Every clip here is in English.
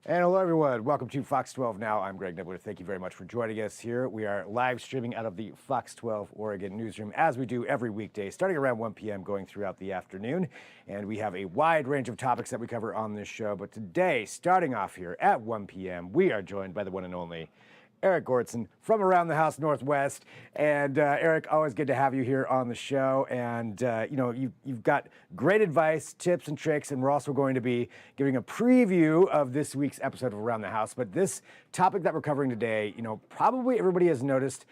And hello, everyone. Welcome to Fox 12 Now. I'm Greg Nibbler. Thank you very much for joining us here. We are live streaming out of the Fox 12 Oregon newsroom, as we do every weekday, starting around 1 p.m., going throughout the afternoon. And we have a wide range of topics that we cover on this show. But today, starting off here at 1 p.m., we are joined by the one and only Eric Goranson from Around the House Northwest. And Eric, always good to have you here on the show. And you've got great advice, tips, and tricks. And we're also going to be giving a preview of this week's episode of Around the House. But this topic that we're covering today, probably everybody has noticed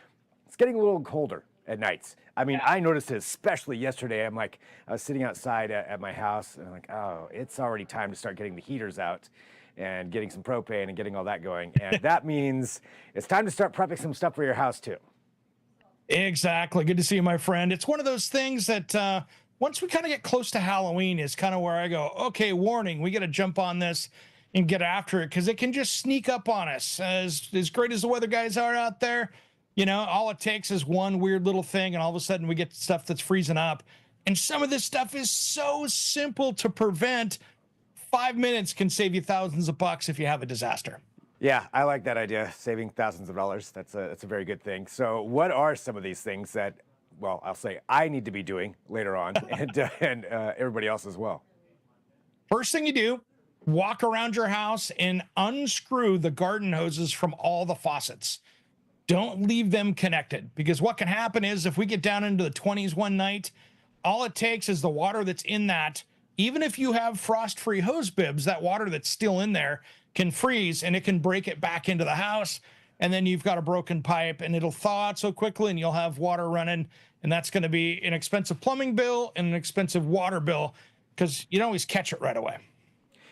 it's getting a little colder at nights. I mean, I noticed it especially yesterday. I was sitting outside at my house, and I'm like, oh, it's already time to start getting the heaters out and getting some propane and getting all that going. And that means it's time to start prepping some stuff for your house too. Exactly. Good to see you, my friend. It's one of those things that once we kind of get close to Halloween is kind of where I go, okay, warning, we got to jump on this and get after it because it can just sneak up on us. As great as the weather guys are out there, all it takes is one weird little thing and all of a sudden we get stuff that's freezing up. And some of this stuff is so simple to prevent. 5 minutes can save you thousands of bucks if you have a disaster. Yeah, I like that idea, saving thousands of dollars. That's a very good thing. So what are some of these things that, well, I'll say I need to be doing later on and everybody else as well? First thing you do, walk around your house and unscrew the garden hoses from all the faucets. Don't leave them connected because what can happen is if we get down into the 20s one night, all it takes is the water that's in that. Even if you have frost-free hose bibs, that water that's still in there can freeze and it can break it back into the house. And then you've got a broken pipe and it'll thaw out so quickly and you'll have water running. And that's going to be an expensive plumbing bill and an expensive water bill because you don't always catch it right away.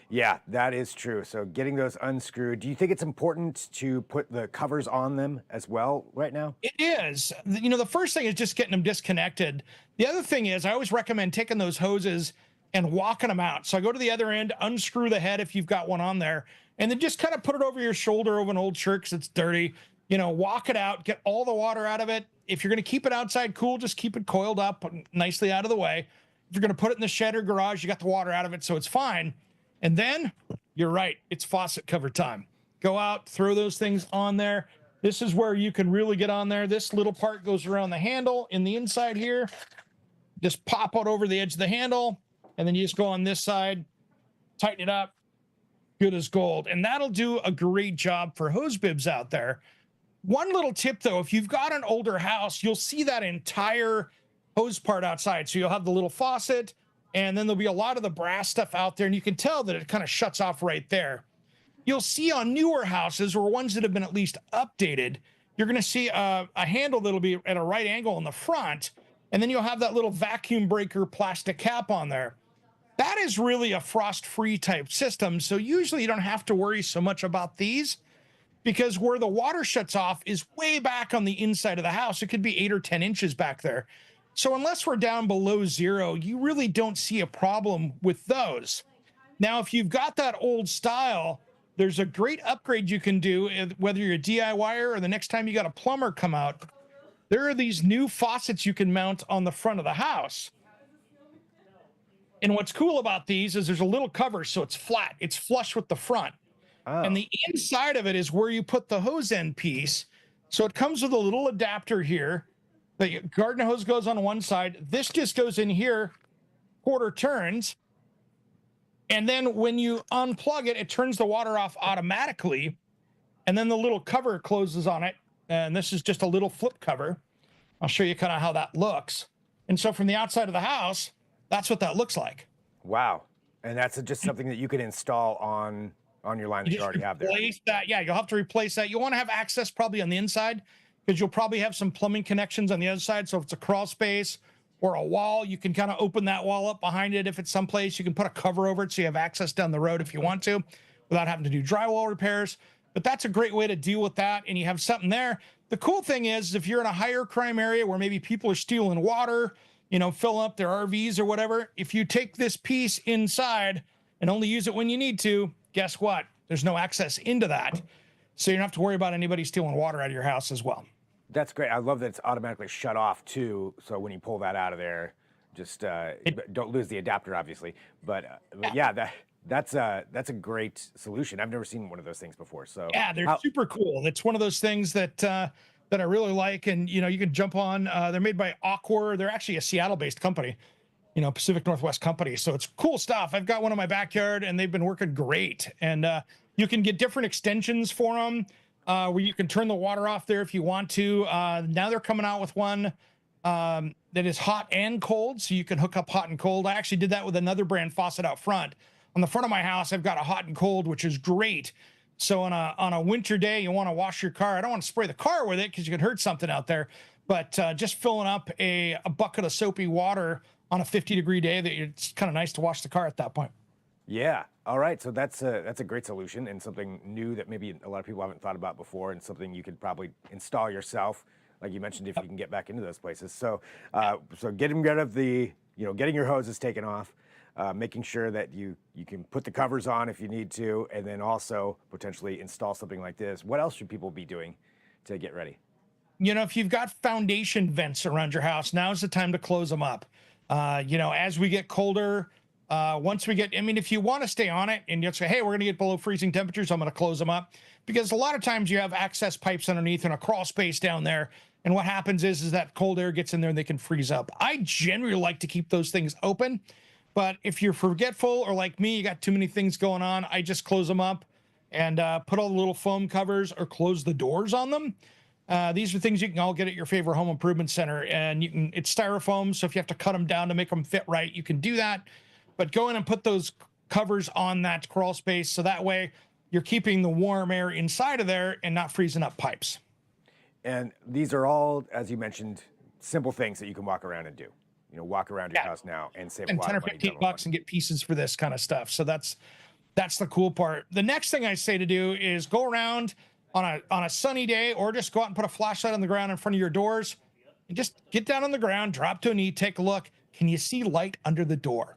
Yeah, that is true. So getting those unscrewed, do you think it's important to put the covers on them as well right now? It is. The first thing is just getting them disconnected. The other thing is I always recommend taking those hoses and walking them out. So I go to the other end, unscrew the head if you've got one on there, and then just kind of put it over your shoulder over an old shirt because it's dirty. Walk it out, get all the water out of it. If you're going to keep it outside cool, just keep it coiled up nicely out of the way. If you're going to put it in the shed or garage, you got the water out of it, so it's fine. And then, you're right, it's faucet cover time. Go out, throw those things on there. This is where you can really get on there. This little part goes around the handle in the inside here. Just pop out over the edge of the handle. And then you just go on this side, tighten it up, good as gold. And that'll do a great job for hose bibs out there. One little tip, though, if you've got an older house, you'll see that entire hose part outside. So you'll have the little faucet, and then there'll be a lot of the brass stuff out there, and you can tell that it kind of shuts off right there. You'll see on newer houses or ones that have been at least updated, you're going to see a handle that'll be at a right angle in the front, and then you'll have that little vacuum breaker plastic cap on there. That is really a frost-free type system, so usually you don't have to worry so much about these because where the water shuts off is way back on the inside of the house. It could be 8 or 10 inches back there. So unless we're down below zero, you really don't see a problem with those. Now, if you've got that old style, there's a great upgrade you can do, whether you're a DIYer or the next time you got a plumber come out. There are these new faucets you can mount on the front of the house. And what's cool about these is there's a little cover, so it's flat. It's flush with the front. Oh. And the inside of it is where you put the hose end piece. So it comes with a little adapter here. The garden hose goes on one side. This just goes in here, quarter turns. And then when you unplug it, it turns the water off automatically. And then the little cover closes on it. And this is just a little flip cover. I'll show you kind of how that looks. And so from the outside of the house, that's what that looks like. Wow. And that's just something that you can install on your line that you already have there. That. Yeah, you'll have to replace that. You'll want to have access probably on the inside because you'll probably have some plumbing connections on the other side. So if it's a crawl space or a wall, you can kind of open that wall up behind it. If it's someplace, you can put a cover over it so you have access down the road if you want to without having to do drywall repairs. But that's a great way to deal with that, and you have something there. The cool thing is if you're in a higher crime area where maybe people are stealing water, fill up their RVs or whatever, if you take this piece inside and only use it when you need to, guess what? There's no access into that. So you don't have to worry about anybody stealing water out of your house as well. That's great. I love that it's automatically shut off too. So when you pull that out of there, just don't lose the adapter, obviously. But yeah, That's a great solution. I've never seen one of those things before. So Yeah, they're how, super cool. It's one of those things that that I really like, and you can jump on. They're made by Aqua. They're actually a Seattle-based company, Pacific Northwest company. So it's cool stuff. I've got one in my backyard, and they've been working great. And you can get different extensions for them, where you can turn the water off there if you want to. Now they're coming out with one that is hot and cold, so you can hook up hot and cold. I actually did that with another brand faucet out front. On the front of my house, I've got a hot and cold, which is great. So on a winter day, you want to wash your car. I don't want to spray the car with it because you could hurt something out there. But just filling up a bucket of soapy water on a 50-degree day, that it's kind of nice to wash the car at that point. yeah. All right. So that's a great solution and something new that maybe a lot of people haven't thought about before, and something you could probably install yourself, like you mentioned, if you can get back into those places. So so getting rid of getting your hoses taken off, making sure that you can put the covers on if you need to, and then also potentially install something like this. What else should people be doing to get ready? If you've got foundation vents around your house, now's the time to close them up. As we get colder, if you want to stay on it and you say, hey, we're going to get below freezing temperatures, I'm going to close them up, because a lot of times you have access pipes underneath and a crawl space down there. And what happens is that cold air gets in there and they can freeze up. I generally like to keep those things open. But if you're forgetful, or like me, you got too many things going on, I just close them up and put all the little foam covers or close the doors on them. These are things you can all get at your favorite home improvement center, and it's styrofoam. So if you have to cut them down to make them fit right, you can do that. But go in and put those covers on that crawl space, so that way you're keeping the warm air inside of there and not freezing up pipes. And these are all, as you mentioned, simple things that you can walk around and do. Walk around your house now and save a lot 10 or of money. 15 bucks and get pieces for this kind of stuff. So that's the cool part. The next thing I say to do is go around on a sunny day, or just go out and put a flashlight on the ground in front of your doors and just get down on the ground, drop to a knee, take a look. Can you see light under the door?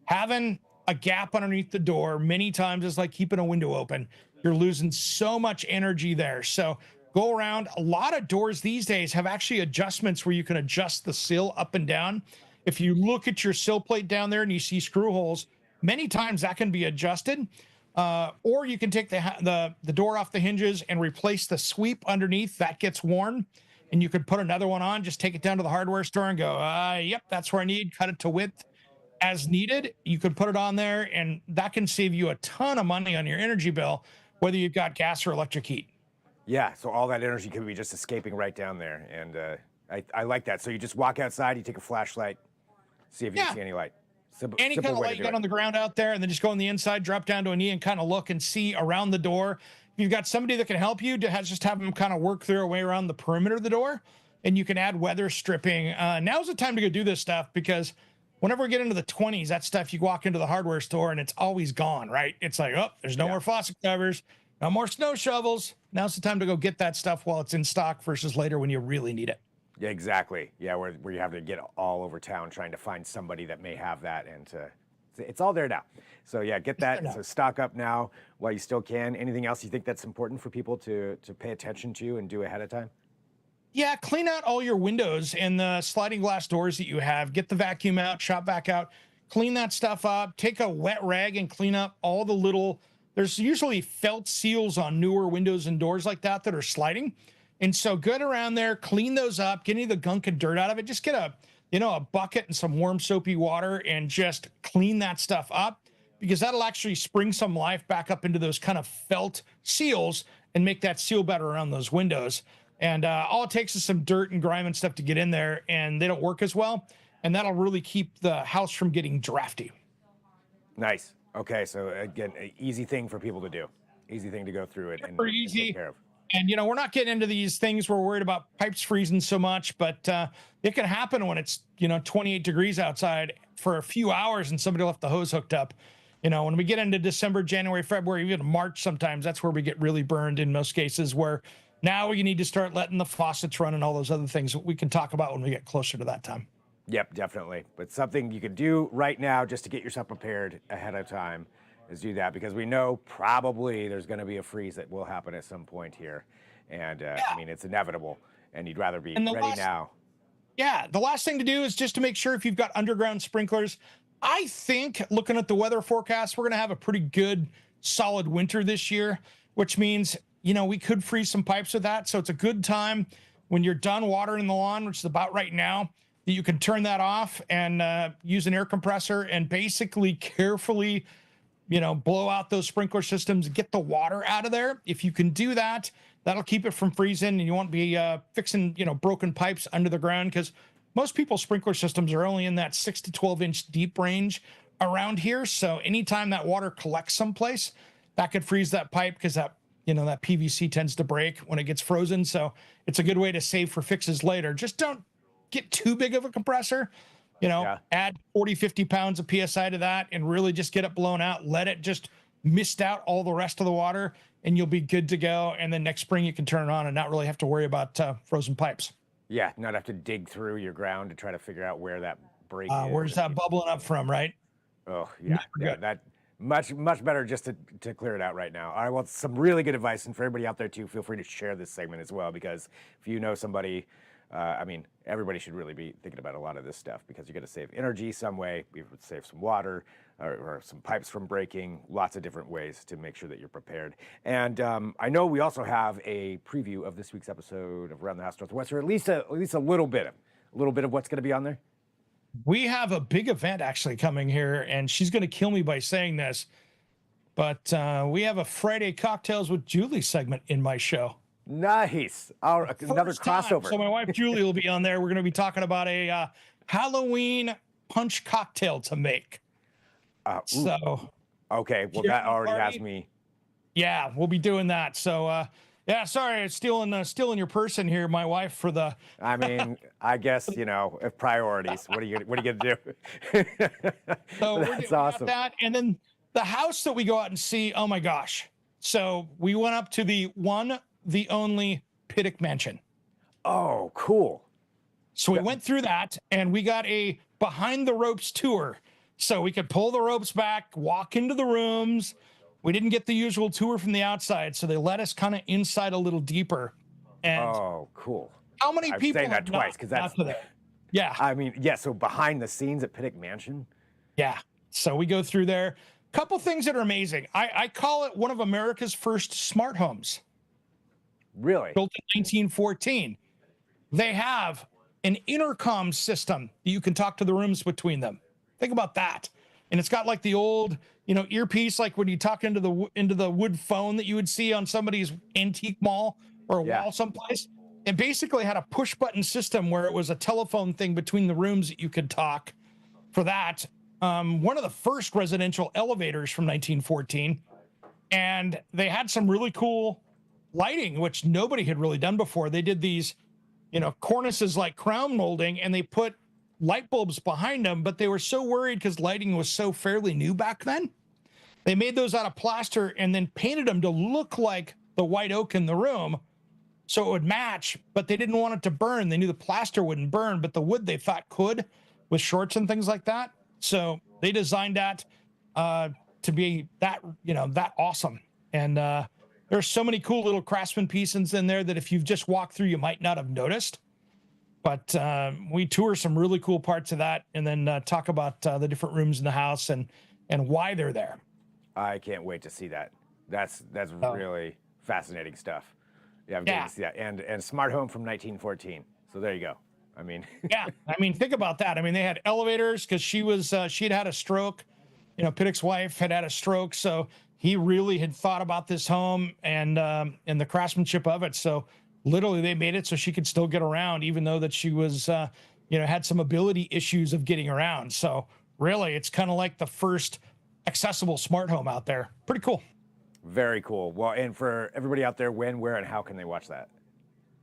Having a gap underneath the door many times is like keeping a window open. You're losing so much energy there. So go around. A lot of doors these days have actually adjustments where you can adjust the sill up and down. If you look at your sill plate down there and you see screw holes, many times that can be adjusted. Or you can take the door off the hinges and replace the sweep underneath. That gets worn, and you could put another one on. Just take it down to the hardware store and go, yep, that's where I need. Cut it to width as needed. You could put it on there, and that can save you a ton of money on your energy bill, whether you've got gas or electric heat. Yeah, so all that energy could be just escaping right down there, and I like that. So you just walk outside, you take a flashlight, see if you can see any light. Any kind of light you got on the ground out there, and then just go on the inside, drop down to a knee, and kind of look and see around the door. If you've got somebody that can help you, just have them kind of work their way around the perimeter of the door, and you can add weather stripping. Now's the time to go do this stuff, because whenever we get into the 20s, that stuff, you walk into the hardware store and it's always gone, right? It's like, oh, there's no more faucet covers, no more snow shovels. Now's the time to go get that stuff while it's in stock versus later when you really need it. Yeah, exactly. Yeah, where you have to get all over town trying to find somebody that may have that, and it's all there now. So yeah, get that. So stock up now while you still can. Anything else you think that's important for people to pay attention to and do ahead of time? Yeah, clean out all your windows and the sliding glass doors that you have. Get the vacuum out, shop vac out, clean that stuff up. Take a wet rag and clean up all the there's usually felt seals on newer windows and doors like that are sliding. And so get around there, clean those up, get any of the gunk and dirt out of it. Just get a bucket and some warm soapy water and just clean that stuff up, because that'll actually spring some life back up into those kind of felt seals and make that seal better around those windows. And all it takes is some dirt and grime and stuff to get in there, and they don't work as well. And that'll really keep the house from getting drafty. Nice. Okay, so again, an easy thing for people to do. Easy thing to go through it and take care of. And, we're not getting into these things where we're worried about pipes freezing so much, but it can happen when it's, 28 degrees outside for a few hours and somebody left the hose hooked up. When we get into December, January, February, even March, sometimes that's where we get really burned in most cases, where now you need to start letting the faucets run and all those other things that we can talk about when we get closer to that time. Yep, definitely. But something you could do right now just to get yourself prepared ahead of time is do that, because we know probably there's going to be a freeze that will happen at some point here. And I mean, it's inevitable, and you'd rather be ready now. Yeah, the last thing to do is just to make sure if you've got underground sprinklers, I think looking at the weather forecast, we're going to have a pretty good, solid winter this year, which means, we could freeze some pipes with that. So it's a good time when you're done watering the lawn, which is about right now, that you can turn that off and use an air compressor and basically carefully, blow out those sprinkler systems, get the water out of there. If you can do that, that'll keep it from freezing, and you won't be fixing, broken pipes under the ground, because most people's sprinkler systems are only in that 6 to 12-inch deep range around here. So anytime that water collects someplace, that could freeze that pipe, because that PVC tends to break when it gets frozen. So it's a good way to save for fixes later. Just don't get too big of a compressor. Add 40, 50 pounds of PSI to that and really just get it blown out. Let it just mist out all the rest of the water, and you'll be good to go. And then next spring you can turn it on and not really have to worry about frozen pipes. Yeah, not have to dig through your ground to try to figure out where that break is. Where's that bubbling up from, right? Oh, yeah. That much better just to clear it out right now. All right, well, some really good advice. And for everybody out there, too, feel free to share this segment as well, because if you know somebody, everybody should really be thinking about a lot of this stuff, because you're going to save energy some way, you would save some water or some pipes from breaking, lots of different ways to make sure that you're prepared. And I know we also have a preview of this week's episode of Around the House Northwest, or at least a little bit of what's going to be on there. We have a big event actually coming here, and she's going to kill me by saying this, but we have a Friday Cocktails with Julie segment in my show. Nice. Another crossover. So my wife Julie will be on there. We're going to be talking about a Halloween punch cocktail to make. Okay, well, that already has me. Yeah, we'll be doing that. So sorry, stealing your person here, my wife, for the. I guess if priorities. What are you gonna do? So that's awesome. That, and then the house that we go out and see. Oh my gosh! So we went up to the only Pittock Mansion. Oh, cool. So we went through that, and we got a behind the ropes tour. So we could pull the ropes back, walk into the rooms. We didn't get the usual tour from the outside, so they let us kind of inside a little deeper. And oh, cool. How many people? I'm saying that twice, because that's yeah. So behind the scenes at Pittock Mansion. Yeah. So we go through there. Couple things that are amazing. I call it one of America's first smart homes. Really? Built in 1914. They have an intercom system that you can talk to the rooms between them. Think about that. And it's got like the old, earpiece, like when you talk into the wood phone that you would see on somebody's antique mall or a wall someplace. It basically had a push button system where it was a telephone thing between the rooms that you could talk for that. One of the first residential elevators from 1914. And they had some really cool lighting, which nobody had really done before. They did these, cornices like crown molding, and they put light bulbs behind them, but they were so worried because lighting was so fairly new back then. They made those out of plaster and then painted them to look like the white oak in the room so it would match, but they didn't want it to burn. They knew the plaster wouldn't burn, but the wood they thought could with shorts and things like that. So they designed that to be that, that awesome. And there's so many cool little craftsman pieces in there that if you've just walked through, you might not have noticed. But we tour some really cool parts of that, and then talk about the different rooms in the house and why they're there. I can't wait to see that. That's really fascinating stuff. Yeah, I'm getting to see that. And smart home from 1914. So there you go. Yeah. Think about that. They had elevators because she'd had a stroke. Pittock's wife had a stroke, so he really had thought about this home and the craftsmanship of it. So literally they made it so she could still get around, even though that she was, had some ability issues of getting around. So really, it's kind of like the first accessible smart home out there. Pretty cool. Very cool. Well, and for everybody out there, when, where, and how can they watch that?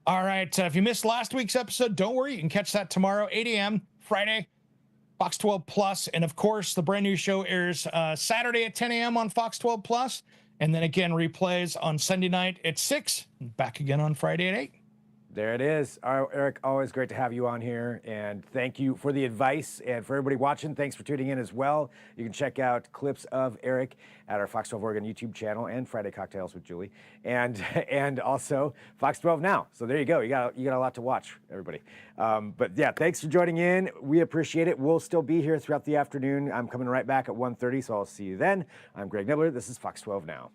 All right. If you missed last week's episode, don't worry. You can catch that tomorrow, 8 a.m., Friday, Fox 12 Plus. And of course, the brand new show airs Saturday at 10 a.m. on Fox 12 Plus. And then again, replays on Sunday night at 6, back again on Friday at 8. There it is. All right, Eric, always great to have you on here. And thank you for the advice. And for everybody watching, thanks for tuning in as well. You can check out clips of Eric at our Fox 12 Oregon YouTube channel and Friday Cocktails with Julie. And also Fox 12 Now. So there you go. You got a lot to watch, everybody. But yeah, thanks for joining in. We appreciate it. We'll still be here throughout the afternoon. I'm coming right back at 1:30, so I'll see you then. I'm Greg Nibbler. This is Fox 12 Now.